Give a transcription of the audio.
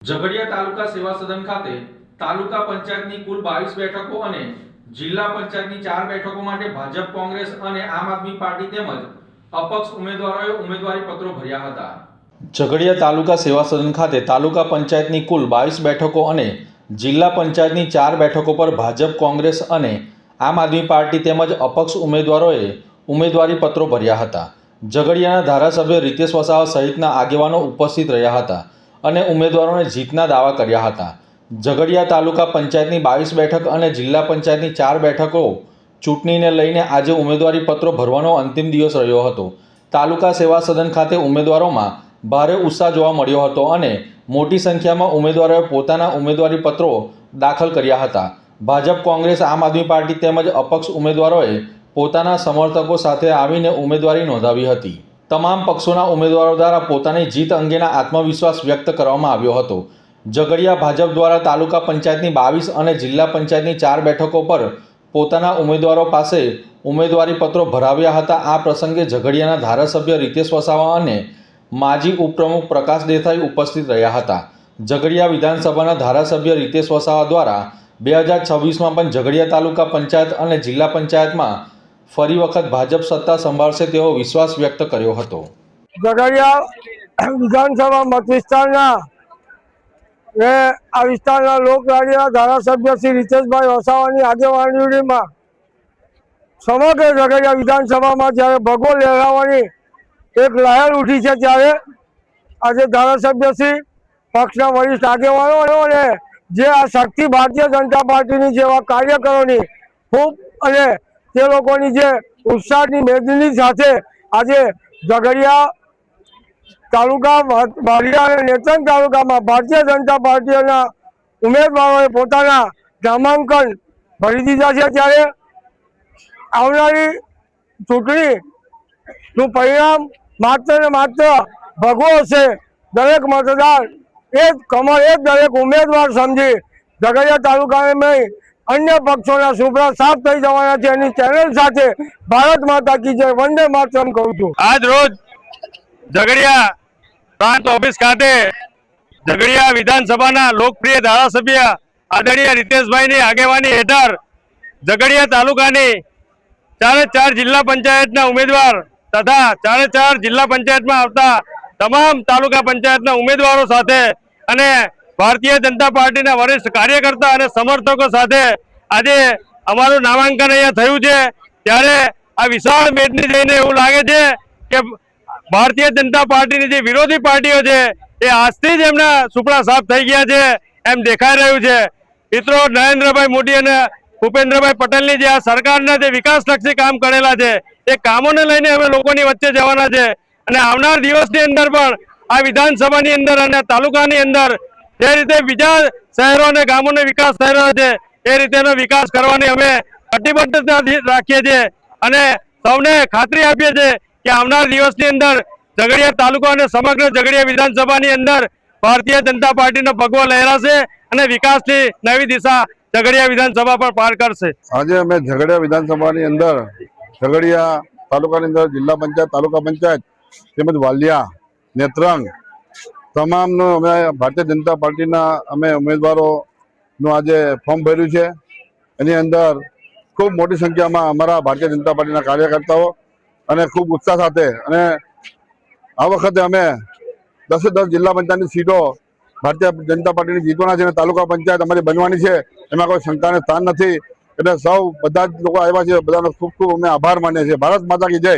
ઝઘડિયા તાલુકા સેવા સદન ખાતે તાલુકા પંચાયતની કુલ 22 બેઠકો અને જિલ્લા પંચાયતની 4 બેઠકો માટે ભાજપ કોંગ્રેસ અને આમ આદમી પાર્ટી તેમજ અપક્ષ ઉમેદવારોએ ઉમેદવારી પત્રો ભર્યા હતા। ઝઘડિયા તાલુકા સેવા સદન ખાતે તાલુકા પંચાયતની કુલ 22 બેઠકો અને જિલ્લા પંચાયતની 4 બેઠકો પર ભાજપ કોંગ્રેસ અને આમ આદમી પાર્ટી તેમજ અપક્ષ ઉમેદવારોએ ઉમેદવારી પત્રો ભર્યા હતા। ઝઘડિયાના ધારાસભ્ય રીતેશ વસાવા સહિતના આગેવાનો ઉપસ્થિત રહ્યા હતા અને ઉમેદવારોને જીતના દાવા કર્યા હતા। ઝઘડિયા તાલુકા પંચાયતની 22 બેઠક અને જિલ્લા પંચાયતની 4 બેઠકો ચૂંટણીને લઈને આજે ઉમેદવારી પત્રો ભરવાનો અંતિમ દિવસ રહ્યો હતો। તાલુકા સેવા સદન ખાતે ઉમેદવારોમાં ભારે ઉત્સાહ જોવા મળ્યો હતો અને મોટી સંખ્યામાં ઉમેદવારોએ પોતાના ઉમેદવારી પત્રો દાખલ કર્યા હતા। ભાજપ કોંગ્રેસ આમ આદમી પાર્ટી તેમજ અપક્ષ ઉમેદવારોએ પોતાના સમર્થકો સાથે આવીને ઉમેદવારી નોંધાવી હતી। તમામ પક્ષોના ઉમેદવારો દ્વારા પોતાની જીત અંગેના આત્મવિશ્વાસ વ્યક્ત કરવામાં આવ્યો હતો। ઝઘડિયા ભાજપ દ્વારા તાલુકા પંચાયતની 22 અને જિલ્લા પંચાયતની 4 બેઠકો પર પોતાના ઉમેદવારો પાસે ઉમેદવારી પત્રો ભરાવ્યા હતા। આ પ્રસંગે ઝઘડિયાના ધારાસભ્ય રીતેશ વસાવા અને માજી ઉપપ્રમુખ પ્રકાશ દેસાઈ ઉપસ્થિત રહ્યા હતા। ઝઘડિયા વિધાનસભાના ધારાસભ્ય રીતેશ વસાવા દ્વારા 2026માં પણ ઝઘડિયા તાલુકા પંચાયત અને જિલ્લા પંચાયતમાં ફરી વખત ભાજપ સત્તા સંભાળશે તેવો વિશ્વાસ વ્યક્ત કર્યો હતો। ઝઘડિયા વિધાનસભા મત વિસ્તારના આ વિસ્તારના લોકલાડીના ધારાસભ્ય શ્રી રીતેશભાઈ વસાવાની આગેવાનીમાં સમગ્ર ઝઘડિયા વિધાનસભામાં જ્યારે ભગવો લહેરાવવાની એક લહેર ઉઠી છે, ત્યારે આજે ધારાસભ્ય શ્રી પક્ષના વરિષ્ઠ આગેવાનો અને જે આ શક્તિ ભારતીય જનતા પાર્ટીની જેવા કાર્યકરોની ખૂબ અને તે લોકોની જે ઉત્સાહની મેદની સાથે આજે ઝઘડિયા તાલુકા વાલિયા અને નેત્રંગ તાલુકામાં ભારતીય જનતા પાર્ટીના ઉમેદવારોએ પોતાના નામાંકન ભરી દીધા છે। ત્યારે આવનારી ચૂંટણીનું પરિણામ માત્ર ને માત્ર ભગવો હશે। દરેક મતદાર દરેક ઉમેદવાર સમજી ઝઘડિયા તાલુકાને अन्य पक्षों सुपड़ा साफ थी जवाना चैनल साथे भारत माता की जय वंदे मातरम कहूं छूं। आज रोज झघडिया प्रांत ऑफिस खाते झघडिया विधानसभा लोकप्रिय धारासभ्य आदरणीय रितेशभाई आगेवानी हेठळ झघडिया तालुका 4 जिला पंचायत उम्मीदवार तथा 4 जिला पंचायत में आवता तमाम तालुका पंचायत उम्मीदवारों साथे अने भारतीय जनता पार्टी वरिष्ठ कार्यकर्ता और समर्थकों साथे आज अमारू नामांकन अहींया थयुं छे। त्यारे आ विशाल मेदनी जोईने एवुं लागे छे के भारतीय जनता पार्टी जे विरोधी पार्टीओ छे ए आजथी ज एमना सुपड़ा साफ थई गया छे एम देखाई रह्युं छे। मित्रों, नरेन्द्रभाई मोदी और भूपेन्द्रभाई पटेल जे आ सरकारना जे विकासलक्षी काम करेला छे ए कामोने लईने अमे लोकोनी वच्चे जवाना छे अने आवनार दिवसनी अंदर पण आ विधानसभानी अंदर अने तालुकानी अंदर जे रीते बीजा शहरों और गामों ने विकास थई रह्यो छे ए रीतेनो विकास करवानी अमे कटिबद्धता राखीए छीए अने सौने खातरी आपीए छीए के आवनार दिवसनी अंदर झघडिया तालुका और समग्र झघडिया विधानसभानी अंदर भारतीय जनता पार्टीनो भगવો लहराशे अने विकासनी नवी दिशा झघडिया विधानसभा पर पार करशे। आज अमे झघडिया विधानसभानी अंदर झघडिया तालुकानी अंदर जिला पंचायत तालुका पंचायत तेमज वालिया नेत्रंग तमाम अमे भारतीय जनता पार्टी अमे उम्मीदवारों आज फॉर्म भर्यु है। एनी अंदर खूब मोटी संख्या में अमरा भारतीय जनता पार्टी कार्यकर्ताओं अने खूब उत्साह साथे अने आ वखते अमे 10 जिला पंचायत सीटों भारतीय जनता पार्टी जीतवाना छे। तालुका पंचायत अमारी बनवानी छे, एमां कोई शंका ने स्थान नथी। एटले सौ बधा ज लोको आव्या छे, बधानो खूब खूब अमे आभार मानीए छीए। भारत माता की जय।